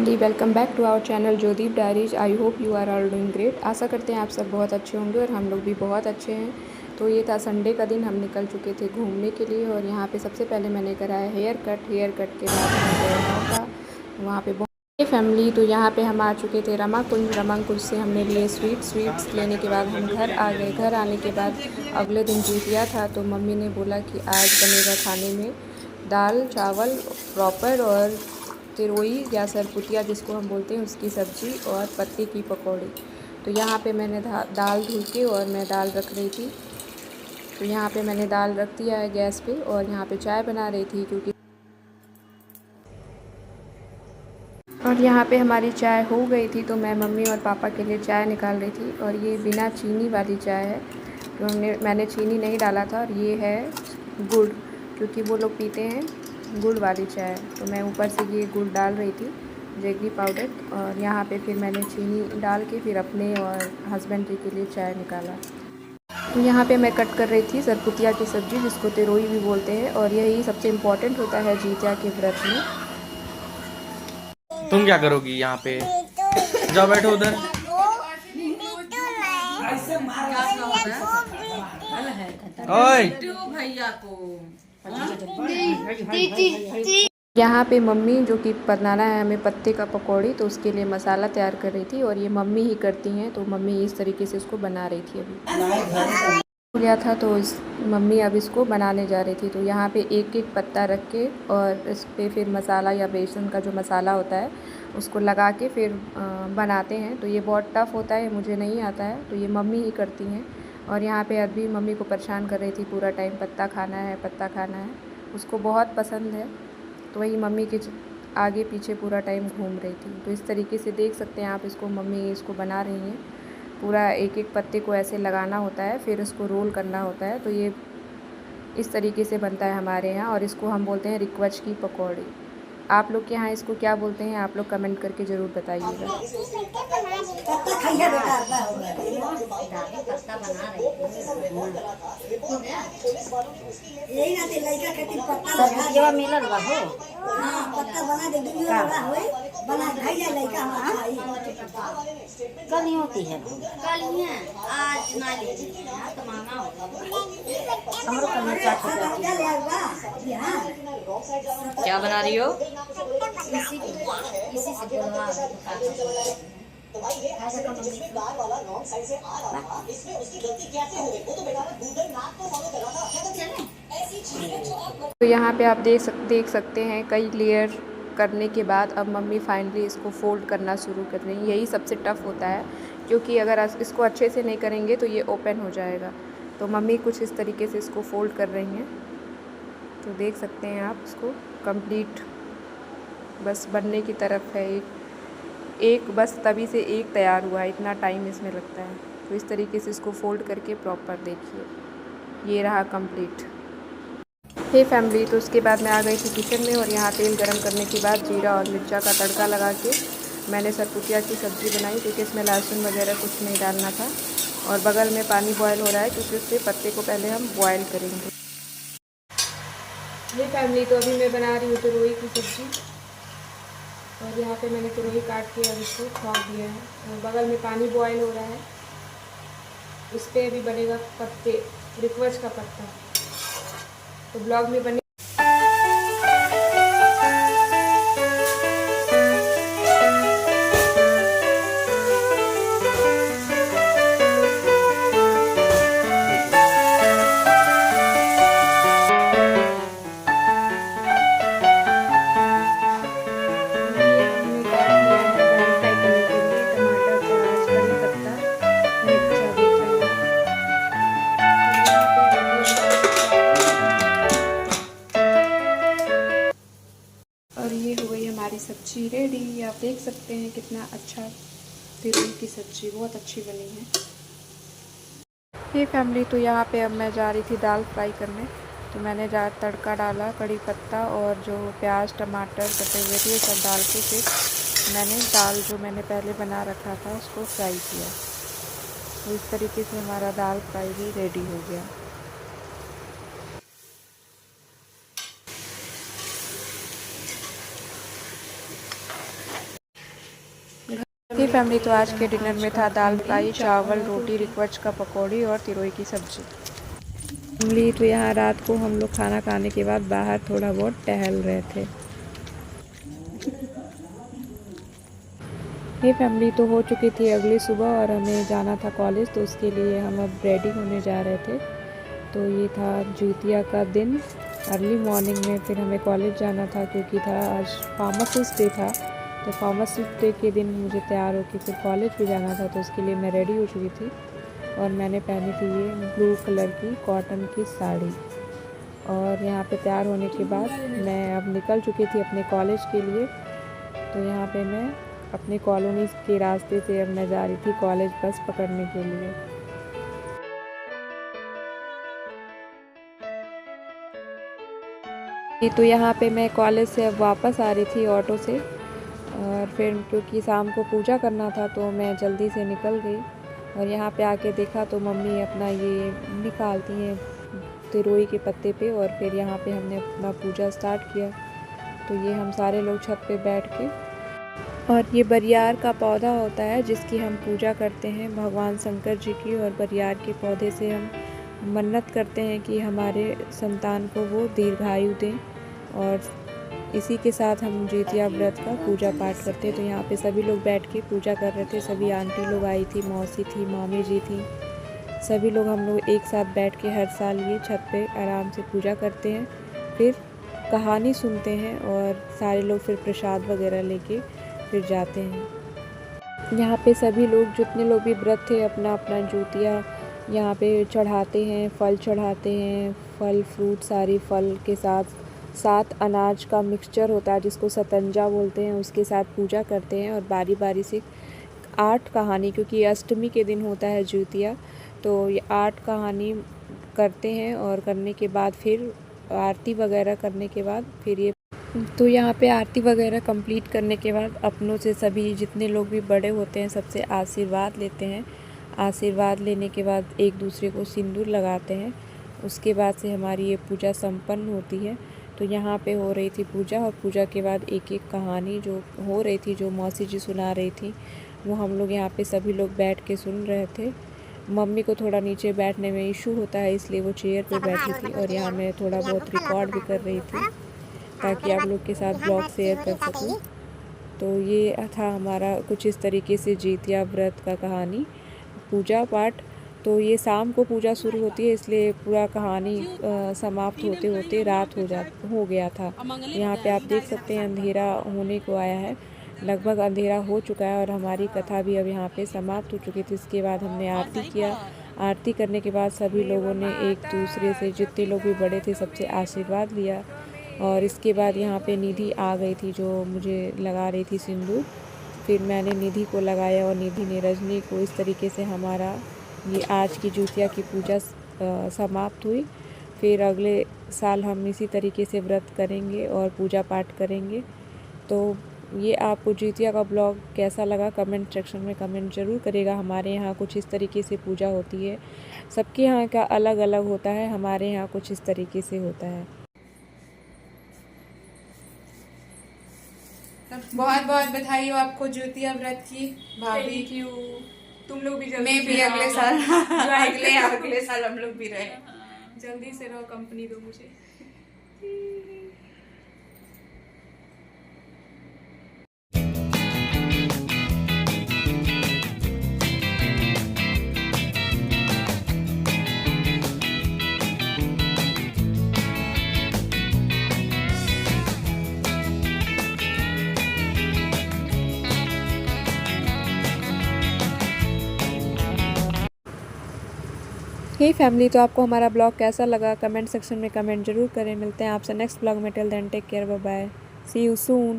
Family, welcome back to our channel Jodeep diaries. I hope you are all doing great. आशा करते हैं आप सब बहुत अच्छे होंगे और हम लोग भी बहुत अच्छे हैं। तो ये था संडे का दिन, हम निकल चुके थे घूमने के लिए और यहाँ पे सबसे पहले मैंने कराया हेयर कट के बाद मैं गए मौका वहाँ पे बहुत फैमिली। तो यहाँ पे हम आ चुके थे रमा कुंज से हमने लिए स्वीट्स लेने के बाद हम घर आ गए। घर आने के बाद अगले दिन जितिया था तो मम्मी ने बोला कि आज बनेगा खाने में दाल चावल प्रॉपर और तिरोई या सरपुतिया जिसको हम बोलते हैं उसकी सब्ज़ी और पत्ते की पकौड़ी। तो यहाँ पे मैंने दाल धुल के और मैं दाल रख रही थी। तो यहाँ पे मैंने दाल रख दिया है गैस पे और यहाँ पे चाय बना रही थी क्योंकि और यहाँ पे हमारी चाय हो गई थी। तो मैं मम्मी और पापा के लिए चाय निकाल रही थी और ये बिना चीनी वाली चाय है। तो मैंने चीनी नहीं डाला था और ये है गुड़, क्योंकि वो लोग पीते हैं गुड़ वाली चाय। तो मैं ऊपर से ये गुड़ डाल रही थी जैगरी पाउडर और यहाँ पे फिर मैंने चीनी डाल के फिर अपने और हस्बैंड जी के लिए चाय निकाला। तो यहाँ पे मैं कट कर रही थी सरपुतिया की सब्ज़ी जिसको तिरोई भी बोलते हैं और यही सबसे इम्पॉर्टेंट होता है जीतिया के व्रत में। तुम क्या करोगी यहाँ पे? जाओ बैठो उधर। ओए भैया को यहाँ पे मम्मी जो कि बनाना है हमें पत्ते का पकौड़ी, तो उसके लिए मसाला तैयार कर रही थी और ये मम्मी ही करती हैं। तो मम्मी इस तरीके से इसको बना रही थी। अभी हो गया था तो मम्मी अब इसको बनाने जा रही थी। तो यहाँ पे एक एक पत्ता रख के और इस पर फिर मसाला या बेसन का जो मसाला होता है उसको लगा के फिर बनाते हैं। तो ये बहुत टफ़ होता है, मुझे नहीं आता है, तो ये मम्मी ही करती हैं। और यहाँ पे अभी मम्मी को परेशान कर रही थी पूरा टाइम, पत्ता खाना है, उसको बहुत पसंद है। तो वही मम्मी के आगे पीछे पूरा टाइम घूम रही थी। तो इस तरीके से देख सकते हैं आप इसको, मम्मी इसको बना रही हैं। पूरा एक एक पत्ते को ऐसे लगाना होता है, फिर इसको रोल करना होता है। तो ये इस तरीके से बनता है हमारे यहाँ और इसको हम बोलते हैं रिक्वच की पकौड़ी। आप लोग के यहाँ इसको क्या बोलते हैं आप लोग कमेंट करके ज़रूर बताइएगा। कल ही होती है, कल ही है, आज ना लीजिए तो महंगा हमरो कल क्या बना रही हो? इसी से बोलवा तो भाई ये ऐसे जिसमें कार वाला रॉन्ग साइड से आ रहा था, इसमें उसकी गलती कैसे हो गई? वो तो बेटा गूगल मैप को फॉलो कर रहा था। क्या चले ऐसी चीजें जो आप तो यहाँ पे आप देख सकते हैं कई लेयर करने के बाद अब मम्मी फाइनली इसको फ़ोल्ड करना शुरू कर रही हैं। यही सबसे टफ़ होता है क्योंकि अगर इसको अच्छे से नहीं करेंगे तो ये ओपन हो जाएगा। तो मम्मी कुछ इस तरीके से इसको फ़ोल्ड कर रही हैं। तो देख सकते हैं आप इसको कंप्लीट बस बनने की तरफ है। एक बस तभी से एक तैयार हुआ है, इतना टाइम इसमें लगता है। तो इस तरीके से इसको फ़ोल्ड करके प्रॉपर देखिए ये रहा कंप्लीट। हे फैमिली, तो उसके बाद मैं आ गई थी किचन में और यहाँ तेल गरम करने के बाद जीरा और मिर्चा का तड़का लगा के मैंने सरपुतिया की सब्ज़ी बनाई क्योंकि इसमें लहसुन वगैरह कुछ नहीं डालना था। और बगल में पानी बॉयल हो रहा है क्योंकि उससे पत्ते को पहले हम बॉयल करेंगे। ये फैमिली, तो अभी मैं बना रही हूँ तुरई की सब्ज़ी और यहाँ पे मैंने तुरई काट के अब इसको छोंक दिया है और बगल में पानी बॉयल हो रहा है। इस पर भी बनेगा पत्ते, रिक्वच का पत्ता। तो ब्लॉग में बने हमारी सब्ज़ी रेडी। आप देख सकते हैं कितना अच्छा तिरोई की सब्ज़ी बहुत अच्छी बनी है। ये फैमिली, तो यहाँ पे अब मैं जा रही थी दाल फ्राई करने। तो मैंने तड़का डाला, कड़ी पत्ता और जो प्याज टमाटर कटे हुए थे सब डाल के फिर मैंने दाल जो मैंने पहले बना रखा था उसको फ्राई किया। तो इस तरीके से हमारा दाल फ्राई भी रेडी हो गया। ये फैमिली तो आज के डिनर में था दाल फ्राई, चावल, रोटी, रिक्वच का पकौड़ी और तिरोई की सब्ज़ी। फैमिली तो यहाँ रात को हम लोग खाना खाने के बाद बाहर थोड़ा बहुत टहल रहे थे। ये फैमिली तो हो चुकी थी अगली सुबह और हमें जाना था कॉलेज, तो उसके लिए हम अब रेडी होने जा रहे थे। तो ये था जितिया का दिन, अर्ली मॉर्निंग में फिर हमें कॉलेज जाना था क्योंकि था आज फार्मासिस्ट डे था। तो फार्मासिस्ट डे के दिन मुझे तैयार होकर फिर कॉलेज भी जाना था, तो उसके लिए मैं रेडी हो चुकी थी और मैंने पहनी थी ये ब्लू कलर की कॉटन की साड़ी। और यहाँ पे तैयार होने के बाद मैं अब निकल चुकी थी अपने कॉलेज के लिए। तो यहाँ पे मैं अपने कॉलोनी के रास्ते से अब मैं जा रही थी कॉलेज बस पकड़ने के लिए। तो यहाँ पे मैं कॉलेज से अब वापस आ रही थी ऑटो से, और फिर क्योंकि शाम को पूजा करना था तो मैं जल्दी से निकल गई। और यहाँ पे आके देखा तो मम्मी अपना ये निकालती हैं तिरोई के पत्ते पे, और फिर यहाँ पे हमने अपना पूजा स्टार्ट किया। तो ये हम सारे लोग छत पे बैठ के, और ये बरियार का पौधा होता है जिसकी हम पूजा करते हैं भगवान शंकर जी की, और बरियार के पौधे से हम मन्नत करते हैं कि हमारे संतान को वो दीर्घायु दें। और इसी के साथ हम जितिया व्रत का पूजा पाठ करते हैं। तो यहाँ पे सभी लोग बैठ के पूजा कर रहे थे। सभी आंटी लोग आई थी, मौसी थी, मामी जी थी, सभी लोग हम लोग एक साथ बैठ के हर साल ये छत पे आराम से पूजा करते हैं। फिर कहानी सुनते हैं और सारे लोग फिर प्रसाद वगैरह लेके फिर जाते हैं। यहाँ पे सभी लोग जितने लोग भी व्रत थे अपना अपना जितिया यहाँ पे चढ़ाते हैं, फल चढ़ाते हैं, फल फ्रूट सारी फल के साथ अनाज का मिक्सचर होता है जिसको सतंजा बोलते हैं, उसके साथ पूजा करते हैं। और बारी बारी से 8 कहानी, क्योंकि अष्टमी के दिन होता है जितिया, तो ये 8 कहानी करते हैं। और करने के बाद फिर आरती वगैरह करने के बाद फिर ये, तो यहाँ पे आरती वगैरह कंप्लीट करने के बाद अपनों से सभी जितने लोग भी बड़े होते हैं सबसे आशीर्वाद लेते हैं। आशीर्वाद लेने के बाद एक दूसरे को सिंदूर लगाते हैं। उसके बाद से हमारी ये पूजा संपन्न होती है। तो यहाँ पे हो रही थी पूजा, और पूजा के बाद एक एक कहानी जो हो रही थी, जो मौसी जी सुना रही थी, वो हम लोग यहाँ पे सभी लोग बैठ के सुन रहे थे। मम्मी को थोड़ा नीचे बैठने में इशू होता है, इसलिए वो चेयर पे बैठी थी, और यहाँ मैं थोड़ा बहुत रिकॉर्ड भी कर रही थी ताकि आप लोग के साथ ब्लॉग शेयर कर सकूं। तो ये था हमारा कुछ इस तरीके से जितिया व्रत का कहानी पूजा पाठ। तो ये शाम को पूजा शुरू होती है, इसलिए पूरा कहानी समाप्त होते होते रात हो गया था। यहाँ पे आप देख सकते हैं अंधेरा होने को आया है, लगभग अंधेरा हो चुका है, और हमारी कथा भी अब यहाँ पे समाप्त हो चुकी थी। इसके बाद हमने आरती किया। आरती करने के बाद सभी लोगों ने एक दूसरे से, जितने लोग भी बड़े थे, सबसे आशीर्वाद लिया। और इसके बाद यहाँ पे निधि आ गई थी जो मुझे लगा रही थी सिंदूर। फिर मैंने निधि को लगाया और निधि ने रजनी को। इस तरीके से हमारा ये आज की जितिया की पूजा समाप्त हुई। फिर अगले साल हम इसी तरीके से व्रत करेंगे और पूजा पाठ करेंगे। तो ये आपको जितिया का ब्लॉग कैसा लगा कमेंट सेक्शन में कमेंट ज़रूर करेगा। हमारे यहाँ कुछ इस तरीके से पूजा होती है, सबके यहाँ का अलग अलग होता है, हमारे यहाँ कुछ इस तरीके से होता है। बहुत बहुत बधाई हो आपको जितिया व्रत की भाभी। तुम लोग भी मैं भी अगले साल अगले साल हम लोग भी रहे। जल्दी से रहो, कंपनी दो मुझे। हे फैमिली, तो आपको हमारा ब्लॉग कैसा लगा कमेंट सेक्शन में कमेंट ज़रूर करें। मिलते हैं आपसे नेक्स्ट ब्लॉग में। Till then take care, bye bye, see you soon.